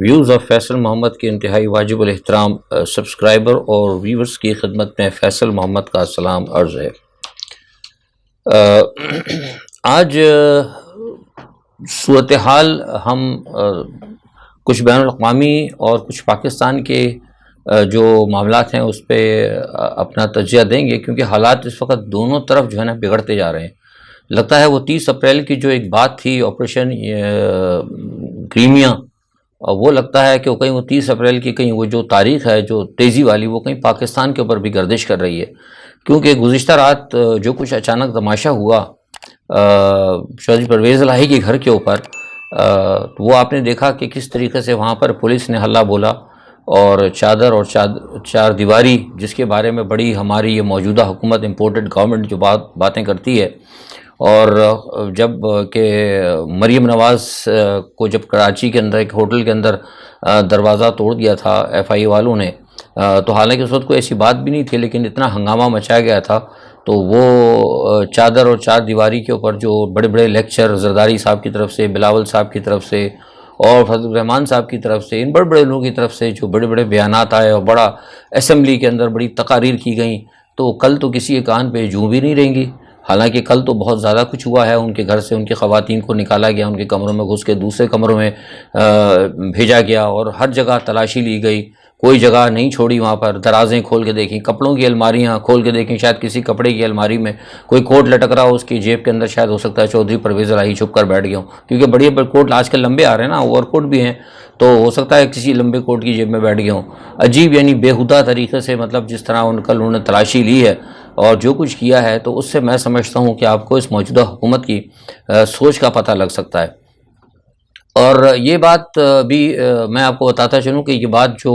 Views of Faisal محمد کے انتہائی واجب الاحترام سبسکرائبر اور ویورز کی خدمت میں فیصل محمد کا سلام عرض ہے۔ آج صورتحال ہم کچھ بین الاقوامی اور کچھ پاکستان کے جو معاملات ہیں اس پہ اپنا تجزیہ دیں گے، کیونکہ حالات اس وقت دونوں طرف جو ہے نا بگڑتے جا رہے ہیں۔ لگتا ہے وہ 30 اپریل کی جو ایک بات تھی آپریشن کریمیا، وہ لگتا ہے کہ وہ کہیں وہ 30 اپریل کی کہیں وہ جو تاریخ ہے جو تیزی والی، وہ کہیں پاکستان کے اوپر بھی گردش کر رہی ہے، کیونکہ گزشتہ رات جو کچھ اچانک تماشا ہوا چودھری پرویز الہی کے گھر کے اوپر، وہ آپ نے دیکھا کہ کس طریقے سے وہاں پر پولیس نے ہلہ بولا اور چادر اور چار دیواری، جس کے بارے میں بڑی ہماری یہ موجودہ حکومت امپورٹڈ گورنمنٹ جو باتیں کرتی ہے، اور جب کہ مریم نواز کو جب کراچی کے اندر ایک ہوٹل کے اندر دروازہ توڑ دیا تھا ایف آئی والوں نے، تو حالانکہ اس وقت کوئی ایسی بات بھی نہیں تھی، لیکن اتنا ہنگامہ مچایا گیا تھا، تو وہ چادر اور چار دیواری کے اوپر جو بڑے بڑے لیکچر زرداری صاحب کی طرف سے، بلاول صاحب کی طرف سے اور فضل الرحمان صاحب کی طرف سے، ان بڑے بڑے لوگوں کی طرف سے جو بڑے بڑے بیانات آئے اور بڑا اسمبلی کے اندر بڑی تقاریر کی گئیں، تو کل تو کسی کے کان پہ جوں بھی نہیں رہیں گی۔ حالانکہ کل تو بہت زیادہ کچھ ہوا ہے، ان کے گھر سے ان کی خواتین کو نکالا گیا، ان کے کمروں میں گھس کے دوسرے کمروں میں بھیجا گیا، اور ہر جگہ تلاشی لی گئی، کوئی جگہ نہیں چھوڑی وہاں پر۔ درازیں کھول کے دیکھیں، کپڑوں کی الماریاں کھول کے دیکھیں، شاید کسی کپڑے کی الماری میں کوئی کوٹ لٹک رہا ہو، اس کی جیب کے اندر شاید ہو سکتا ہے چودھری پرویز الہی چھپ کر بیٹھ گیا ہوں، کیونکہ بڑے بڑے کوٹ آج کل لمبے آ رہے ہیں نا، اوور کوٹ بھی ہیں، تو ہو سکتا ہے کسی لمبے کوٹ کی جیب میں بیٹھ گیا ہوں۔ عجیب یعنی بےہودہ طریقے سے، مطلب جس طرح انہوں نے تلاشی لی ہے اور جو کچھ کیا ہے، تو اس سے میں سمجھتا ہوں کہ آپ کو اس موجودہ حکومت کی سوچ کا پتہ لگ سکتا ہے۔ اور یہ بات بھی میں آپ کو بتاتا چلوں کہ یہ بات جو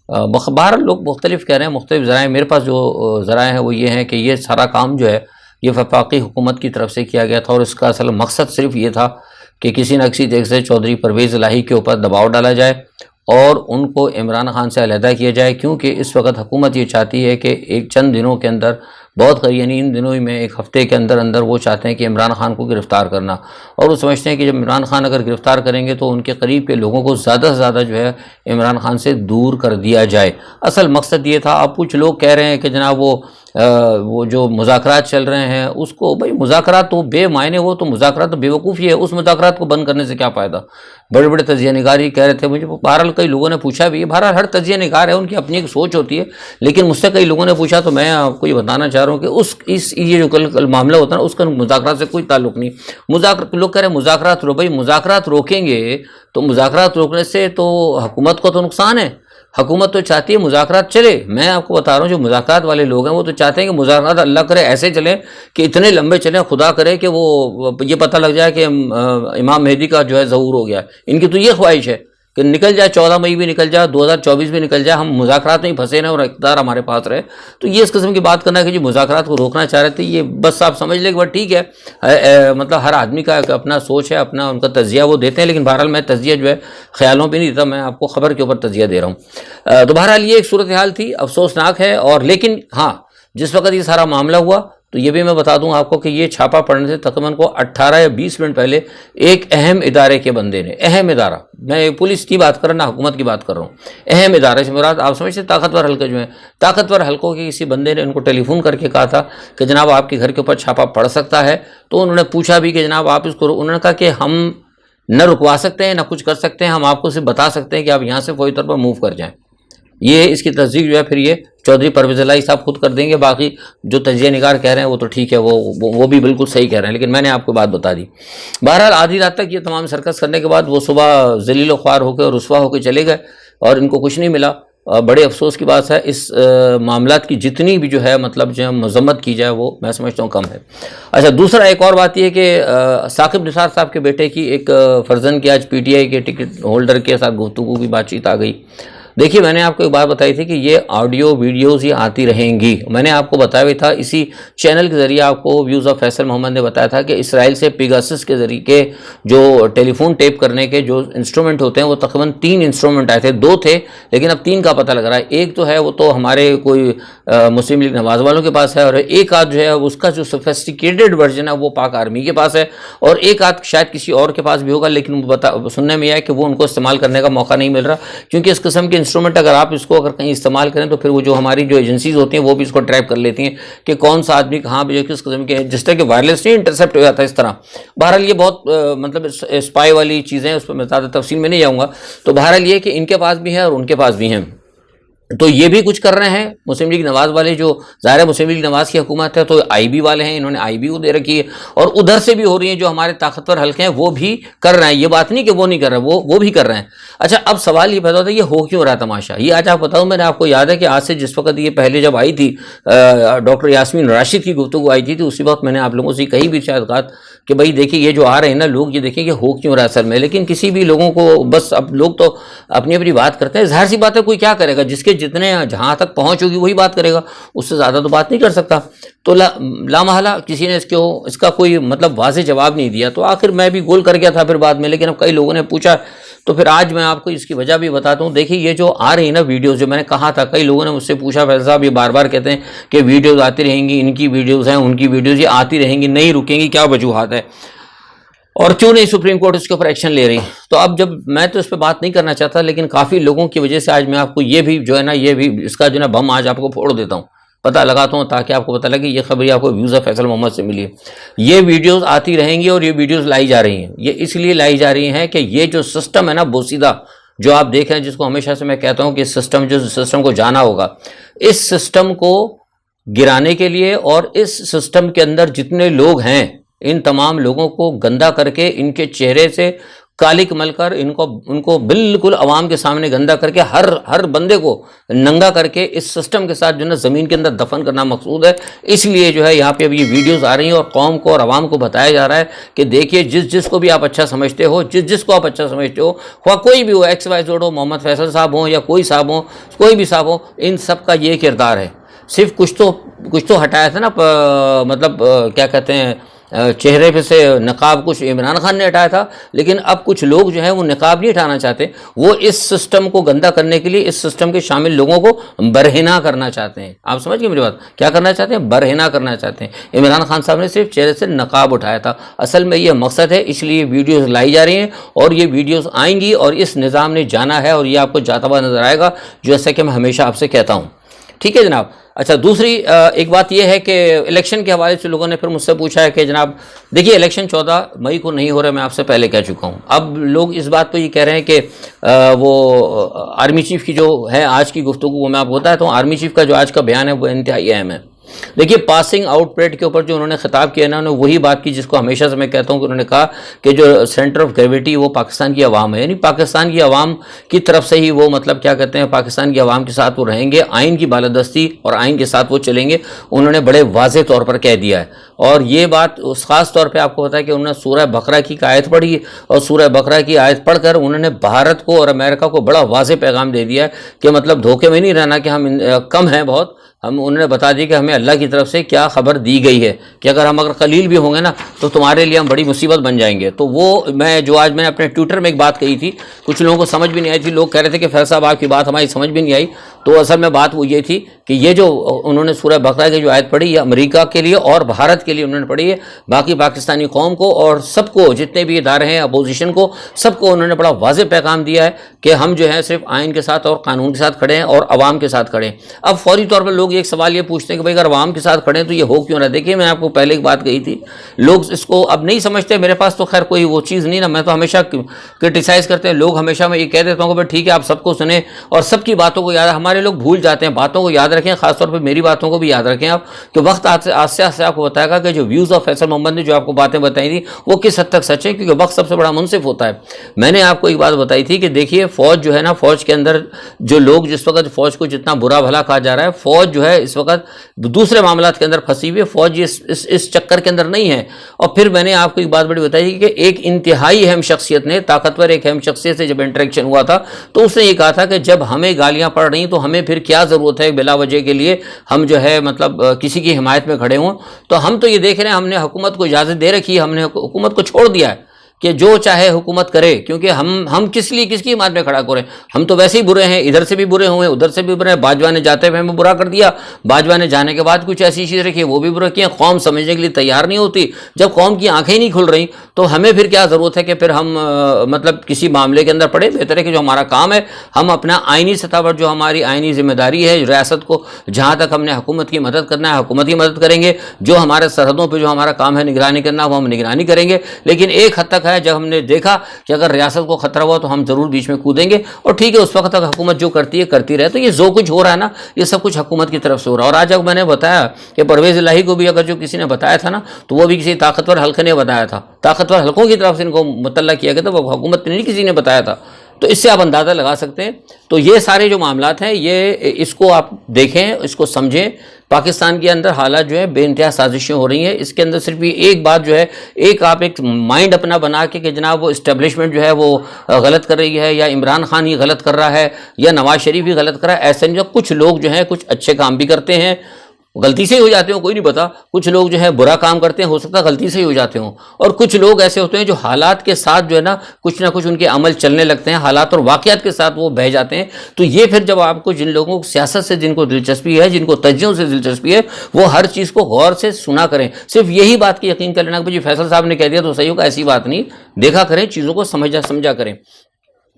باہر لوگ مختلف کہہ رہے ہیں، مختلف ذرائع، میرے پاس جو ذرائع ہیں وہ یہ ہیں کہ یہ سارا کام جو ہے یہ وفاقی حکومت کی طرف سے کیا گیا تھا، اور اس کا اصل مقصد صرف یہ تھا کہ کسی نہ کسی طریقے سے چودھری پرویز الہی کے اوپر دباؤ ڈالا جائے اور ان کو عمران خان سے علیحدہ کیا جائے، کیونکہ اس وقت حکومت یہ چاہتی ہے کہ ایک چند دنوں کے اندر، بہت قریب یعنی ان دنوں میں ایک ہفتے کے اندر اندر وہ چاہتے ہیں کہ عمران خان کو گرفتار کرنا، اور وہ سمجھتے ہیں کہ جب عمران خان اگر گرفتار کریں گے تو ان کے قریب کے لوگوں کو زیادہ سے زیادہ جو ہے عمران خان سے دور کر دیا جائے۔ اصل مقصد یہ تھا۔ اب کچھ لوگ کہہ رہے ہیں کہ جناب وہ جو مذاکرات چل رہے ہیں اس کو، بھائی مذاکرات تو بے معنی، وہ تو مذاکرات تو بے وقوفی ہے، اس مذاکرات کو بند کرنے سے کیا فائدہ۔ بڑے بڑے تجزیہ نگار ہی کہہ رہے تھے، مجھے بہرحال کئی لوگوں نے پوچھا بھی ہے، بہرحال ہر تجزیہ نگار ہے، ان کی اپنی ایک سوچ ہوتی ہے، لیکن مجھ سے کئی لوگوں نے پوچھا، تو میں آپ کو یہ بتانا چاہ رہا ہوں کہ یہ جو کل معاملہ ہوتا ہے نا، اس کا مذاکرات سے کوئی تعلق نہیں۔ لوگ کہہ رہے ہیں مذاکرات بھائی مذاکرات روکیں گے تو مذاکرات روکنے سے تو حکومت کو تو نقصان ہے، حکومت تو چاہتی ہے مذاکرات چلے۔ میں آپ کو بتا رہا ہوں جو مذاکرات والے لوگ ہیں وہ تو چاہتے ہیں کہ مذاکرات اللہ کرے ایسے چلیں کہ اتنے لمبے چلیں، خدا کرے کہ وہ یہ پتہ لگ جائے کہ امام مہدی کا جو ہے ظہور ہو گیا۔ ان کی تو یہ خواہش ہے کہ نکل جائے، 14 مئی بھی نکل جائے، 2024 بھی نکل جائے، ہم مذاکرات میں ہی پھنسے رہیں اور اقتدار ہمارے پاس رہے۔ تو یہ اس قسم کی بات کرنا ہے کہ جو مذاکرات کو روکنا چاہ رہے تھے، یہ بس آپ سمجھ لیں کہ بس ٹھیک ہے، مطلب ہر آدمی کا اپنا سوچ ہے، اپنا ان کا تجزیہ وہ دیتے ہیں، لیکن بہرحال میں تجزیہ جو ہے خیالوں پہ نہیں دیتا، میں آپ کو خبر کے اوپر تجزیہ دے رہا ہوں۔ تو بہرحال یہ ایک صورتحال تھی، افسوسناک ہے، اور لیکن ہاں جس وقت یہ سارا معاملہ ہوا تو یہ بھی میں بتا دوں آپ کو کہ یہ چھاپا پڑنے سے تقریباً کو 18 یا 20 منٹ پہلے ایک اہم ادارے کے بندے نے، اہم ادارہ، میں پولیس کی بات کر رہا ہوں، حکومت کی بات کر رہا ہوں، اہم ادارے سے مراد آپ سمجھتے طاقتور حلقے جو ہیں، طاقتور حلقوں کے کسی بندے نے ان کو ٹیلی فون کر کے کہا تھا کہ جناب آپ کے گھر کے اوپر چھاپا پڑ سکتا ہے۔ تو انہوں نے پوچھا بھی کہ جناب آپ اس کو، انہوں نے کہا کہ ہم نہ رکوا سکتے ہیں نہ کچھ کر سکتے ہیں، ہم آپ کو صرف بتا سکتے ہیں کہ آپ یہاں سے فوری طور پر موو کر جائیں۔ یہ اس کی تصدیق جو ہے پھر یہ چودھری پرویز الہی صاحب خود کر دیں گے، باقی جو تجزیہ نگار کہہ رہے ہیں وہ تو ٹھیک ہے، وہ بھی بالکل صحیح کہہ رہے ہیں، لیکن میں نے آپ کو بات بتا دی۔ بہرحال آدھی رات تک یہ تمام سرکس کرنے کے بعد وہ صبح ذلیل و خوار ہو کے اور رسوا ہو کے چلے گئے اور ان کو کچھ نہیں ملا۔ بڑے افسوس کی بات ہے، اس معاملات کی جتنی بھی جو ہے مطلب جو مذمت کی جائے وہ میں سمجھتا ہوں کم ہے۔ اچھا، دوسرا ایک اور بات یہ ہے کہ ثاقب نثار صاحب کے بیٹے کی ایک فرزند کی آج پی ٹی آئی کے ٹکٹ ہولڈر کے ساتھ گفتگو کی بات چیت آ گئی، دیکھیے میں نے آپ کو ایک بات بتائی تھی کہ یہ آڈیو ویڈیوز یہ آتی رہیں گی. میں نے آپ کو بتایا بھی تھا اسی چینل کے ذریعے, آپ کو ویوز آف فیصل محمد نے بتایا تھا کہ اسرائیل سے پیگاسس کے ذریعے کے جو ٹیلی فون ٹیپ کرنے کے جو انسٹرومنٹ ہوتے ہیں وہ تقریباً 3 انسٹرومنٹ آئے تھے, 2 تھے لیکن اب 3 کا پتہ لگ رہا ہے. ایک تو ہے وہ تو ہمارے کوئی مسلم لیگ نواز والوں کے پاس ہے, اور ایک آدھ جو ہے اس کا جو سوفسٹیکیٹڈ ورژن ہے وہ پاک آرمی کے پاس ہے, اور ایک آدھ شاید کسی اور کے پاس بھی ہوگا, لیکن سننے میں یہ ہے کہ وہ ان کو استعمال کرنے کا موقع نہیں مل رہا, کیونکہ اس قسم کے انسٹرومنٹ اگر آپ اس کو اگر کہیں استعمال کریں تو پھر وہ جو ہماری جو ایجنسیز ہوتی ہیں وہ بھی اس کو ٹریپ کر لیتی ہیں کہ کون سا آدمی کہاں پہ کس قسم کے, جس طرح کہ وائرلیس نہیں انٹرسیپٹ ہو جاتا ہے اس طرح. بہرحال یہ بہت مطلب اسپائی والی چیزیں, اس پر میں زیادہ تفصیل میں نہیں جاؤں گا. تو بہرحال یہ کہ ان کے پاس بھی ہے اور ان کے پاس بھی ہیں, تو یہ بھی کچھ کر رہے ہیں مسلم لیگ نواز والے. جو ظاہر مسلم لیگ نواز کی حکومت ہے تو آئی بی والے ہیں, انہوں نے آئی بی کو دے رکھی ہے, اور ادھر سے بھی ہو رہی ہیں جو ہمارے طاقتور حلقے ہیں وہ بھی کر رہے ہیں. یہ بات نہیں کہ وہ نہیں کر رہے, وہ بھی کر رہے ہیں. اچھا اب سوال یہ پیدا ہوتا ہے یہ ہو کیوں رہا تماشا. یہ آج آپ بتاؤں, میں نے آپ کو یاد ہے کہ آج سے جس وقت یہ پہلے جب آئی تھی ڈاکٹر یاسمین راشد کی گفتگو آئی تھی, تو اسی وقت میں نے آپ لوگوں سے کہیں بھی شاید بات کہ بھائی دیکھیں یہ جو آ رہے ہیں نا لوگ, یہ دیکھیں کہ ہو کیوں رہا اصل میں. لیکن کسی بھی لوگوں کو بس اب لوگ تو اپنی اپنی بات کرتے ہیں. ظاہر سی بات ہے کوئی کیا کرے گا, جس کے جتنے جہاں تک پہنچ ہوگی وہی بات کرے گا, اس سے زیادہ تو بات نہیں کر سکتا. تو لامحالہ کسی نے اس کا کوئی مطلب واضح جواب نہیں دیا, تو آخر میں بھی گول کر گیا تھا پھر بعد میں. لیکن اب کئی لوگوں نے پوچھا تو پھر آج میں آپ کو اس کی وجہ بھی بتاتا ہوں. دیکھیے یہ جو آ رہی ہے نا ویڈیوز, جو میں نے کہا تھا, کئی لوگوں نے مجھ سے پوچھا فیصل صاحب یہ بار بار کہتے ہیں کہ ویڈیوز آتی رہیں گی, ان کی ویڈیوز ہیں, ان کی ویڈیوز یہ آتی رہیں گی, نہیں رکیں گی, کیا وجوہات ہے اور کیوں نہیں سپریم کورٹ اس کے اوپر ایکشن لے رہی. تو اب جب میں تو اس پہ بات نہیں کرنا چاہتا, لیکن کافی لوگوں کی وجہ سے آج میں آپ کو یہ بھی جو ہے نا یہ بھی اس کا جو ہے نا بم آج آپ کو پھوڑ دیتا ہوں, پتہ لگاتا ہوں, تاکہ آپ کو پتہ لگے یہ خبر آپ کو ویوز آف فیصل محمد سے ملی ہے. یہ ویڈیوز آتی رہیں گی اور یہ ویڈیوز لائی جا رہی ہیں. یہ اس لیے لائی جا رہی ہیں کہ یہ جو سسٹم ہے نا بوسیدہ جو آپ دیکھ رہے ہیں, جس کو ہمیشہ سے میں کہتا ہوں کہ سسٹم کو جانا ہوگا, اس سسٹم کو گرانے کے لیے اور اس سسٹم کے اندر جتنے لوگ ہیں ان تمام لوگوں کو گندا کر کے, ان کے چہرے سے کالک مل کر, ان کو بالکل عوام کے سامنے گندا کر کے, ہر بندے کو ننگا کر کے اس سسٹم کے ساتھ جو ہے نا زمین کے اندر دفن کرنا مقصود ہے. اس لیے جو ہے یہاں پہ اب یہ ویڈیوز آ رہی ہیں اور قوم کو اور عوام کو بتایا جا رہا ہے کہ دیکھیے جس کو بھی آپ اچھا سمجھتے ہو, جس کو آپ اچھا سمجھتے ہو, خواہ کوئی بھی ہو, ایکس وائی زیڈ ہو, محمد فیصل صاحب ہوں یا کوئی بھی صاحب ہو, ان سب کا یہ کردار ہے. صرف کچھ تو ہٹایا تھا نا, مطلب کیا کہتے ہیں, چہرے پہ سے نقاب کچھ عمران خان نے ہٹایا تھا, لیکن اب کچھ لوگ جو ہیں وہ نقاب نہیں ہٹانا چاہتے, وہ اس سسٹم کو گندا کرنے کے لیے اس سسٹم کے شامل لوگوں کو برہنہ کرنا چاہتے ہیں. آپ سمجھ گئے میری بات, کیا کرنا چاہتے ہیں, برہنہ کرنا چاہتے ہیں. عمران خان صاحب نے صرف چہرے سے نقاب اٹھایا تھا, اصل میں یہ مقصد ہے, اس لیے ویڈیوز لائی جا رہی ہیں اور یہ ویڈیوز آئیں گی اور اس نظام نے جانا ہے اور یہ آپ کو جاتا ہوا نظر آئے گا, جیسا کہ میں ہمیشہ آپ سے کہتا ہوں. ٹھیک ہے جناب. اچھا دوسری ایک بات یہ ہے کہ الیکشن کے حوالے سے لوگوں نے پھر مجھ سے پوچھا ہے کہ جناب دیکھیے الیکشن 14 مئی کو نہیں ہو رہا, میں آپ سے پہلے کہہ چکا ہوں. اب لوگ اس بات پہ یہ کہہ رہے ہیں کہ وہ آرمی چیف کی جو ہے آج کی گفتگو, وہ میں آپ کو بتاتا ہوں. آرمی چیف کا جو آج کا بیان ہے وہ انتہائی اہم ہے. دیکھیے پاسنگ آؤٹ پریڈ کے اوپر جو انہوں نے خطاب کیا نا, انہوں نے وہی بات کی جس کو ہمیشہ سے میں کہتا ہوں کہ انہوں نے کہا کہ جو سینٹر آف گریویٹی وہ پاکستان کی عوام ہے, یعنی پاکستان کی عوام کی طرف سے ہی وہ مطلب کیا کہتے ہیں پاکستان کی عوام کے ساتھ وہ رہیں گے, آئین کی بالادستی اور آئین کے ساتھ وہ چلیں گے. انہوں نے بڑے واضح طور پر کہہ دیا ہے, اور یہ بات اس خاص طور پہ آپ کو پتا ہے کہ انہوں نے سورہ بقرہ کی آیت پڑھی, اور سورہ بقرہ کی آیت پڑھ کر انہوں نے بھارت کو اور امریکہ کو بڑا واضح پیغام دے دیا ہے کہ مطلب دھوکے میں نہیں رہنا کہ ہم کم ہیں بہت. انہوں نے بتا دی کہ ہمیں اللہ کی طرف سے کیا خبر دی گئی ہے کہ اگر قلیل بھی ہوں گے نا تو تمہارے لیے ہم بڑی مصیبت بن جائیں گے. تو وہ آج میں نے اپنے ٹویٹر میں ایک بات کہی تھی, کچھ لوگوں کو سمجھ بھی نہیں آئی تھی, لوگ کہہ رہے تھے کہ فیصل صاحب آپ کی بات ہماری سمجھ بھی نہیں آئی. تو اصل میں بات وہ یہ تھی کہ یہ جو انہوں نے سورہ بقرہ کی جو آیت پڑھی یہ امریکہ کے لیے اور بھارت کے لیے انہوں نے پڑھی ہے, باقی پاکستانی قوم کو اور سب کو, جتنے بھی ادارے ہیں اپوزیشن کو, سب کو انہوں نے بڑا واضح پیغام دیا ہے کہ ہم جو ہے صرف آئین کے ساتھ اور قانون کے ساتھ کھڑے ہیں اور عوام کے ساتھ کھڑے ہیں. اب فوری طور پر لوگ ایک سوال یہ پوچھتے ہیں کہ بھائی اگر عوام کے ساتھ کھڑے ہیں تو یہ ہو کیوں نہ. دیکھیے میں آپ کو پہلے ایک بات کہی تھی, لوگ اس کو اب نہیں سمجھتے. میرے پاس تو خیر کوئی وہ چیز نہیں نا, میں تو ہمیشہ کرٹیسائز کرتے ہیں لوگ, ہمیشہ میں یہ کہہ دیتا ہوں کہ بھائی ٹھیک ہے آپ سب کو سنیں اور سب کی باتوں کو یاد, ہمارے لوگ بھول جاتے ہیں, باتوں کو یاد رکھیں, خاص طور پہ میری باتوں کو بھی یاد رکھیں آپ, کہ وقت آستے آستے آپ کو بتائے گا کہ جو ویوز آف فیصل محمد نے جو آپ کو باتیں بتائی تھی وہ کس حد تک سچ ہے, کیونکہ وقت سب سے بڑا منصف ہوتا ہے. میں نے آپ کو ایک بات بتائی تھی کہ دیکھیے فوج جو ہے نا, فوج کے اندر جو لوگ جس وقت فوج کو جتنا برا بھلا کہا جا رہا ہے, فوج جو ہے جو ہے اس وقت دوسرے معاملات کے اندر پھنسی ہوئی ہے، فوج اس چکر کے اندر نہیں ہے۔ اور پھر میں نے آپ کو ایک بات بڑی بتائی کہ ایک انتہائی اہم شخصیت نے، طاقتور ایک اہم شخصیت سے جب انٹریکشن ہوا تھا تو اس نے یہ کہا تھا کہ جب ہمیں گالیاں پڑ رہی تو ہمیں پھر کیا ضرورت ہے بلا وجہ کے لیے ہم جو ہے مطلب کسی کی حمایت میں کھڑے ہوں۔ تو ہم تو یہ دیکھ رہے ہیں، ہم نے حکومت کو اجازت دے رکھی ہے، ہم نے حکومت کو چھوڑ دیا ہے کہ جو چاہے حکومت کرے، کیونکہ ہم کس لیے کس کی حمایت میں کھڑا کریں؟ ہم تو ویسے ہی برے ہیں، ادھر سے بھی برے ہوئے ادھر سے بھی برے ہیں۔ باجوہ نے جاتے ہوئے ہمیں برا کر دیا، باجوہ نے جانے کے بعد کچھ ایسی چیزیں رکھی وہ بھی برا کیا۔ قوم سمجھنے کے لیے تیار نہیں ہوتی، جب قوم کی آنکھیں نہیں کھل رہی تو ہمیں پھر کیا ضرورت ہے کہ پھر ہم مطلب کسی معاملے کے اندر پڑے؟ بہتر ہے کہ جو ہمارا کام ہے ہم اپنا آئینی سطح پر جو ہماری آئینی ذمہ داری ہے ریاست کو، جہاں تک ہم نے حکومت کی مدد کرنا ہے حکومت کی مدد کریں گے، جو ہمارے سرحدوں پہ جو ہمارا کام ہے نگرانی کرنا وہ ہم نگرانی کریں گے۔ لیکن ایک حد تک ہے، جب ہم نے دیکھا کہ اگر ریاست کو خطرہ ہوا تو ہم ضرور بیچ میں کودیں گے، اور ٹھیک ہے اس وقت تک حکومت جو کرتی ہے کرتی رہے۔ تو یہ جو کچھ ہو رہا ہے نا یہ سب کچھ حکومت کی طرف سے ہو رہا ہے۔ اور آج اگر میں نے بتایا کہ پرویز الہی کو بھی اگر جو کسی نے بتایا تھا نا تو وہ بھی کسی طاقتور حلقے نے بتایا تھا، طاقتور حلقوں کی طرف سے ان کو مطلع کیا گیا تھا، وہ حکومت نے نہیں کسی نے بتایا تھا۔ تو اس سے آپ اندازہ لگا سکتے ہیں۔ تو یہ سارے جو معاملات ہیں یہ اس کو آپ دیکھیں، اس کو سمجھیں۔ پاکستان کے اندر حالات جو ہے بے انتہا سازشیں ہو رہی ہیں۔ اس کے اندر صرف یہ ایک بات جو ہے، آپ ایک مائنڈ اپنا بنا کے کہ جناب وہ اسٹیبلشمنٹ جو ہے وہ غلط کر رہی ہے، یا عمران خان ہی غلط کر رہا ہے، یا نواز شریف ہی غلط کر رہا ہے، ایسے نہیں۔ کچھ لوگ جو ہیں کچھ اچھے کام بھی کرتے ہیں، غلطی سے ہی ہو جاتے ہوں کوئی نہیں پتا، کچھ لوگ جو ہے برا کام کرتے ہیں، ہو سکتا ہے غلطی سے ہی ہو جاتے ہوں، اور کچھ لوگ ایسے ہوتے ہیں جو حالات کے ساتھ جو ہے نا کچھ ان کے عمل چلنے لگتے ہیں، حالات اور واقعات کے ساتھ وہ بہہ جاتے ہیں۔ تو یہ پھر جب آپ کو جن لوگوں کو سیاست سے جن کو دلچسپی ہے، جن کو تجزیوں سے دلچسپی ہے، وہ ہر چیز کو غور سے سنا کریں۔ صرف یہی بات کی یقین کر لینا کہ جی فیصل صاحب نے کہہ دیا تو صحیح ہوگا، ایسی بات نہیں، دیکھا کریں، چیزوں کو سمجھا کریں۔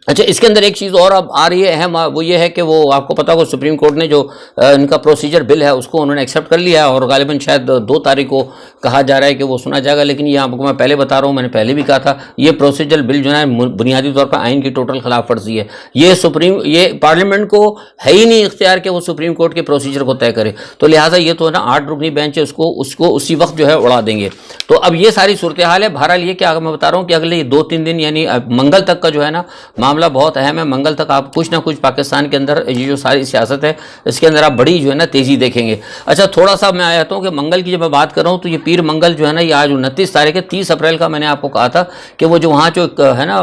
اچھا، اس کے اندر ایک چیز اور اب آ رہی ہے اہم، وہ یہ ہے کہ وہ آپ کو پتا ہوگا سپریم کورٹ نے جو ان کا پروسیجر بل ہے اس کو انہوں نے ایکسیپٹ کر لیا ہے، اور غالباً شاید 2 تاریخ کو کہا جا رہا ہے کہ وہ سنا جائے گا۔ لیکن یہ آپ کو میں پہلے بتا رہا ہوں، میں نے پہلے بھی کہا تھا، یہ پروسیجر بل جو ہے بنیادی طور پر آئین کی ٹوٹل خلاف ورزی ہے۔ یہ پارلیمنٹ کو ہے ہی نہیں اختیار کہ وہ سپریم کورٹ کے پروسیجر کو طے کرے، تو لہٰذا یہ تو ہے نا 8 رکنی بینچ ہے، اس کو اسی وقت جو ہے اڑا دیں گے۔ تو اب یہ ساری صورتحال ہے۔ بہرحال یہ کہ میں بتا رہا ہوں کہ اگلے 2-3 دن یعنی منگل تک کا جو ہے نا معاملہ بہت اہم ہے۔ منگل تک آپ کچھ نہ کچھ پاکستان کے اندر یہ جو ساری سیاست ہے اس کے اندر آپ بڑی جو ہے نا تیزی دیکھیں گے۔ اچھا، تھوڑا سا میں آیا ہوں کہ منگل کی جب میں بات کر رہا ہوں تو یہ پیر منگل جو ہے نا یہ آج 29 تاریخ ہے۔ 30 اپریل کا میں نے آپ کو کہا تھا کہ وہ جو وہاں جو ہے نا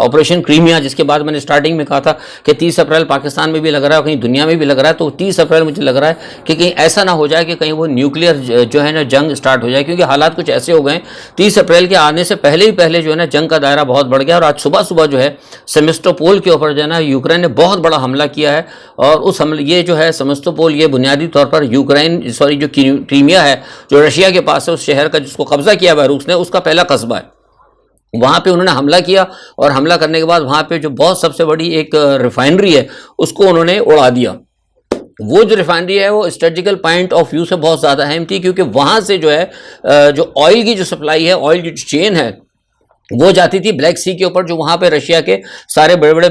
آپریشن کریمیا، جس کے بعد میں نے اسٹارٹنگ میں کہا تھا کہ 30 اپریل پاکستان میں بھی لگ رہا ہے، کہیں دنیا میں بھی لگ رہا ہے، تو 30 اپریل مجھے لگ رہا ہے کہ کہیں ایسا نہ ہو جائے کہ کہیں وہ نیوکلیئر جو ہے نا جنگ سٹارٹ ہو جائے، کیونکہ حالات کچھ ایسے ہو گئے 30 اپریل کے آنے سے پہلے جو ہے نا جنگ کا دائرہ بہت بڑھ گیا۔ اور آج صبح جو ہے سیمسٹوپول کے اوپر جو ہے نا یوکرین نے بہت بڑا حملہ کیا ہے، اور اس حملے یہ جو ہے سیمسٹوپول یہ بنیادی طور پر جو کریمیا ہے جو رشیا کے پاس ہے، اس شہر کا جس کو قبضہ کیا ہے روس نے، اس کا پہلا قصبہ ہے۔ وہاں پہ انہوں نے حملہ کیا، اور حملہ کرنے کے بعد وہاں پہ جو بہت سب سے بڑی ایک ریفائنری ہے اس کو انہوں نے اڑا دیا۔ وہ جو ریفائنری ہے وہ اسٹریٹجیکل پوائنٹ آف ویو سے بہت زیادہ اہم تھی، کیونکہ وہاں سے جو ہے جو آئل کی جو سپلائی ہے، آئل کی جو چین ہے وہ جاتی تھی بلیک سی کے اوپر، جو وہاں پہ رشیا کے سارے بڑے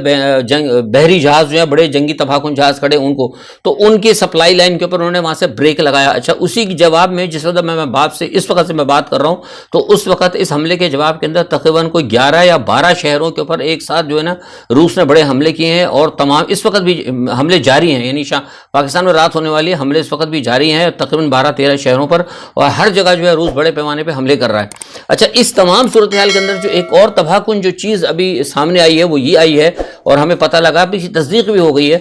بحری جہاز جو ہیں، بڑے جنگی تباہ جہاز کھڑے ان کو، تو ان کی سپلائی لائن کے اوپر انہوں نے وہاں سے بریک لگایا۔ اچھا، اسی کے جواب میں جس وقت اس وقت سے میں بات کر رہا ہوں، تو اس وقت اس حملے کے جواب کے اندر تقریباً کوئی 11 یا 12 شہروں کے اوپر ایک ساتھ جو ہے نا روس نے بڑے حملے کیے ہیں، اور تمام اس وقت بھی حملے جاری ہیں، یعنی پاکستان میں رات ہونے والی حملے اس وقت بھی جاری ہیں تقریباً 12-13 شہروں پر، اور ہر جگہ جو ہے روس بڑے پیمانے پہ حملے کر رہا ہے۔ اچھا، اس تمام صورتحال کے اندر جو ایک اور تباہ کن جو چیز ابھی سامنے آئی ہے وہ یہ آئی ہے، اور ہمیں پتہ لگا، اب اس کی تصدیق بھی ہو گئی ہے،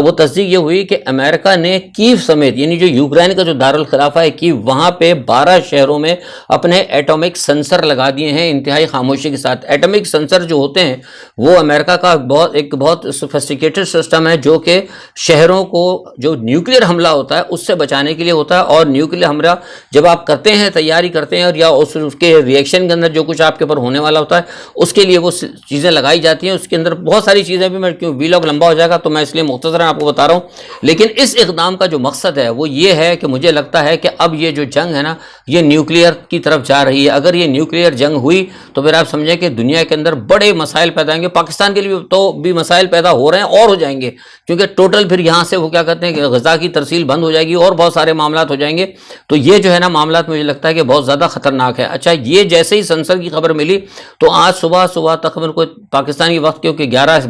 وہ تصدیق یہ ہوئی کہ امریکہ نے کیو سمیت، یعنی جو یوکرین کا جو دارالخلافہ ہے کیو، وہاں پہ 12 شہروں میں اپنے ایٹمک سینسر لگا دیے ہیں انتہائی خاموشی کے ساتھ۔ ایٹمک سینسر جو ہوتے ہیں وہ امریکہ کا ایک بہت سوفسٹیکیٹڈ سسٹم ہے، جو کہ شہروں کو جو نیوکلیر حملہ ہوتا ہے اس سے بچانے کے لیے ہوتا ہے، اور نیوکلیر حملہ جب آپ کرتے ہیں، تیاری کرتے ہیں، اور یا اس کے ریئیکشن کے اندر جو کچھ آپ کے اوپر ہونے والا ہوتا ہے اس کے لیے وہ چیزیں لگائی جاتی ہیں۔ اس کے اندر بہت ساری چیزیں بھی، میں کیوں ویلاگ لمبا ہو جائے گا تو میں اس لیے مختصراً آپ کو بتا رہا ہوں، لیکن اس اقدام کا جو مقصد ہے وہ یہ ہے کہ مجھے لگتا ہے کہ اب یہ جو جنگ ہے نا یہ نیوکلیئر کی طرف جا رہی ہے۔ اگر یہ نیوکلیئر جنگ ہوئی تو پھر آپ سمجھیں کہ دنیا کے اندر بڑے مسائل پیدا ہوں گے، پاکستان کے لیے تو بھی مسائل پیدا ہو رہے ہیں اور ہو جائیں گے، کیونکہ ٹوٹل پھر یہاں سے وہ کیا کہتے ہیں کہ غزہ کی ترسیل بند ہو جائے گی، اور بہت سارے معاملات ہو جائیں گے۔ تو یہ جو ہے نا معاملات مجھے لگتا ہے کہ بہت زیادہ خطرناک ہے۔ اچھا، یہ جیسے ہی سنسر کی خبر ملی تو آج صبح تقریباً کوئی پاکستانی وقت کیونکہ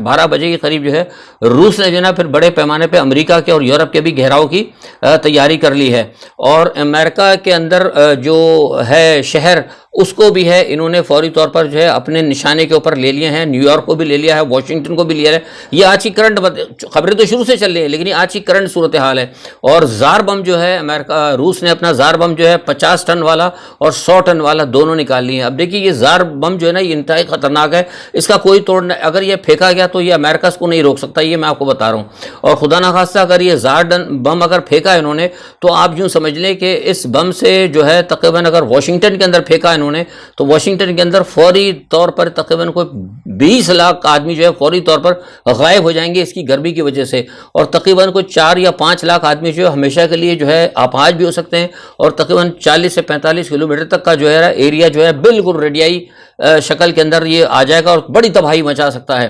12 بجے کے قریب جو ہے روس نے جو ہے نا پھر بڑے پیمانے پہ امریکہ کے اور یورپ کے بھی گھیراؤ کی تیاری کر لی ہے، اور امریکہ کے اندر جو ہے شہر اس کو بھی ہے انہوں نے فوری طور پر جو ہے اپنے نشانے کے اوپر لے لیے ہیں، نیو یارک کو بھی لے لیا ہے، واشنگٹن کو بھی لیا ہے۔ یہ آج کی کرنٹ خبریں تو شروع سے چل رہی ہیں، لیکن یہ آج کی کرنٹ صورتحال ہے۔ اور زار بم جو ہے روس نے اپنا زار بم جو ہے 50 ٹن والا اور 100 ٹن والا دونوں نکال لیے ہیں۔ اب دیکھیے یہ زار بم جو ہے نا یہ انتہائی خطرناک ہے، اس کا کوئی توڑ نہیں، اگر یہ پھینکا گیا تو یہ امریکہ اس کو نہیں روک سکتا، یہ میں آپ کو بتا رہا ہوں۔ اور خدا نخواستہ اگر یہ زار بم اگر پھینکا انہوں نے تو آپ یوں سمجھ لیں کہ اس بم سے جو ہے تقریباً اگر واشنگٹن کے اندر پھینکا انہوں نے تو واشنگٹن کے اندر فوری طور پر تقریباً کوئی 20 لاکھ آدمی جو ہے فوری طور پر غائب ہو جائیں گے اس کی گرمی کی وجہ سے، اور تقریباً کوئی 4 یا 5 لاکھ آدمی جو ہے ہمیشہ کے لیے جو ہے اپاہج بھی ہو سکتے ہیں، اور تقریباً 40 سے 45 کلومیٹر تک کا جو ہے ایریا جو ہے بالکل ریڈیائی شکل کے اندر یہ آ جائے گا اور بڑی تباہی مچا سکتا ہے۔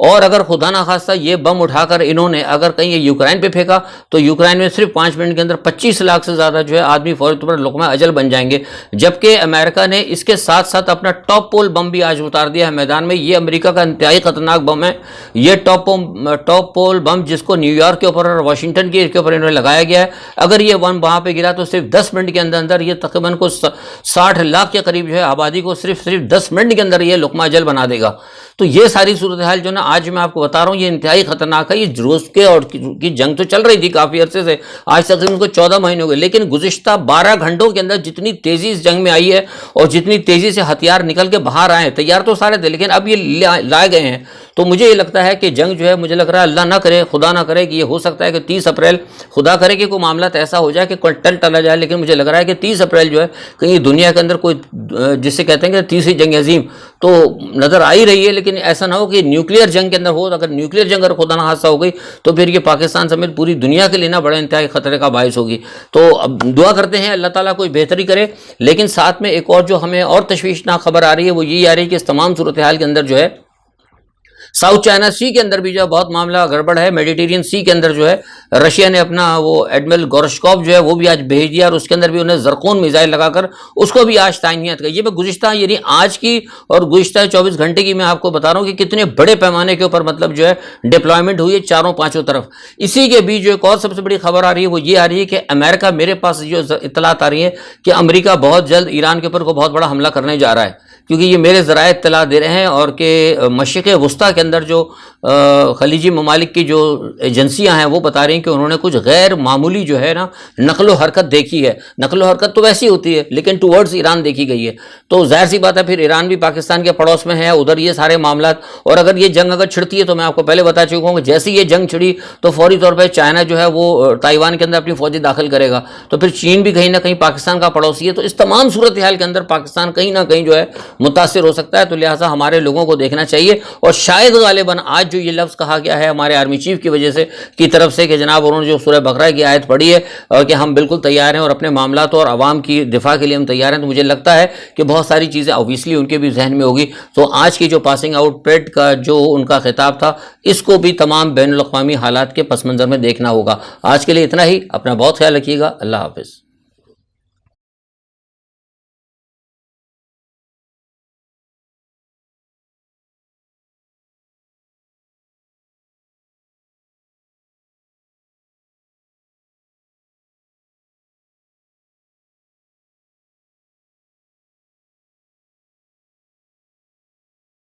اور اگر خدا نخواستہ یہ بم اٹھا کر انہوں نے اگر کہیں یہ یوکرائن پہ پھینکا تو یوکرائن میں صرف 5 منٹ کے اندر 25 لاکھ سے زیادہ جو ہے آدمی فوری طور پر لقمہ اجل بن جائیں گے، جبکہ امریکہ نے اس کے ساتھ ساتھ اپنا ٹاپ پول بم بھی آج اتار دیا ہے میدان میں۔ یہ امریکہ کا انتہائی خطرناک بم ہے، یہ ٹاپ پول بم جس کو نیو یارک کے اوپر اور واشنگٹن کے اوپر انہوں نے لگایا گیا ہے، اگر یہ بم وہاں پہ گرا تو صرف 10 منٹ کے اندر یہ تقریباً کو 60 لاکھ کے قریب جو ہے آبادی کو صرف 10 منٹ کے اندر یہ لقمہ اجل بنا دے گا۔ تو یہ ساری صورتحال جو نا آج میں آپ کو بتا رہا ہوں یہ انتہائی خطرناک ہے۔ یہ روس کے اور کی جنگ تو چل رہی تھی کافی عرصے سے، آج تقریباً کو 14 مہینے ہو گئے، لیکن گزشتہ 12 گھنٹوں کے اندر جتنی تیزی اس جنگ میں آئی ہے اور جتنی تیزی سے ہتھیار نکل کے باہر آئے ہیں، تیار تو سارے تھے لیکن اب یہ لائے گئے ہیں، تو مجھے یہ لگتا ہے کہ جنگ جو ہے مجھے لگ رہا ہے اللہ نہ کرے خدا نہ کرے کہ یہ ہو سکتا ہے کہ 30 اپریل خدا کرے کہ کوئی معاملہ ایسا ہو جائے کہ کوئی ٹلا جائے، لیکن مجھے لگ رہا ہے کہ 30 اپریل جو ہے کہیں دنیا کے اندر کوئی جسے کہتے ہیں کہ تیسری جنگ عظیم تو نظر آ ہی رہی ہے، لیکن ایسا نہ ہو کہ نیوکلیئر جنگ کے اندر ہو۔ اگر نیوکلیئر جنگ اگر خدا نہ حادثہ ہو گئی تو پھر یہ پاکستان سمیت پوری دنیا کے لیے نا بڑے انتہائی خطرے کا باعث ہوگی۔ تو اب دعا کرتے ہیں اللہ تعالیٰ کوئی بہتری کرے، لیکن ساتھ میں ایک اور جو ہمیں اور تشویشناک خبر آ رہی ہے وہ یہی آ رہی ہے کہ اس تمام صورتحال کے اندر جو ہے ساؤتھ چائنا سی کے اندر بھی جو ہے بہت معاملہ گڑبڑ ہے۔ میڈیٹرین سی کے اندر جو ہے رشیا نے اپنا وہ ایڈمرل گورشکوف جو ہے وہ بھی آج بھیج دیا، اور اس کے اندر بھی انہیں زرقون میزائل لگا کر اس کو بھی آج تعینیت کی۔ یہ میں گزشتہ یعنی آج کی اور گزشتہ 24 گھنٹے کی میں آپ کو بتا رہا ہوں کہ کتنے بڑے پیمانے کے اوپر مطلب جو ہے ڈپلائمنٹ ہوئی ہے چاروں پانچوں طرف۔ اسی کے بیچ جو ایک اور سب سے بڑی خبر آ رہی ہے وہ یہ آ رہی ہے کہ امریکہ، میرے پاس جو اطلاعات آ رہی ہیں کہ امریکہ بہت جلد ایران کے اوپر کو بہت بڑا حملہ کرنے جا رہا ہے، کیونکہ یہ میرے ذرائع اطلاع دے رہے ہیں، اور کہ مشرق وسطیٰ کے اندر جو خلیجی ممالک کی جو ایجنسیاں ہیں وہ بتا رہی ہیں کہ انہوں نے کچھ غیر معمولی جو ہے نا نقل و حرکت دیکھی ہے۔ نقل و حرکت تو ویسی ہوتی ہے لیکن ٹورڈز ایران دیکھی گئی ہے، تو ظاہر سی بات ہے پھر ایران بھی پاکستان کے پڑوس میں ہے، ادھر یہ سارے معاملات، اور اگر یہ جنگ اگر چھڑتی ہے تو میں آپ کو پہلے بتا چکا ہوں کہ جیسی یہ جنگ چھڑی تو فوری طور پہ چائنا جو ہے وہ تائیوان کے اندر اپنی فوجیں داخل کرے گا، تو پھر چین بھی کہیں نہ کہیں پاکستان کا پڑوسی ہے، تو اس تمام صورتحال کے اندر پاکستان کہیں نہ کہیں جو ہے متاثر ہو سکتا ہے۔ تو لہٰذا ہمارے لوگوں کو دیکھنا چاہیے، اور شاید غالباً آج جو یہ لفظ کہا گیا ہے ہمارے آرمی چیف کی وجہ سے کی طرف سے کہ جناب انہوں نے جو سورہ بقرہ کی آیت پڑھی ہے اور کہ ہم بالکل تیار ہیں اور اپنے معاملات اور عوام کی دفاع کے لیے ہم تیار ہیں، تو مجھے لگتا ہے کہ بہت ساری چیزیں اوبویسلی ان کے بھی ذہن میں ہوگی۔ تو آج کی جو پاسنگ آؤٹ پریڈ کا جو ان کا خطاب تھا اس کو بھی تمام بین الاقوامی حالات کے پس منظر میں دیکھنا ہوگا۔ آج کے لیے اتنا ہی، اپنا بہت خیال رکھیے گا، اللہ حافظ۔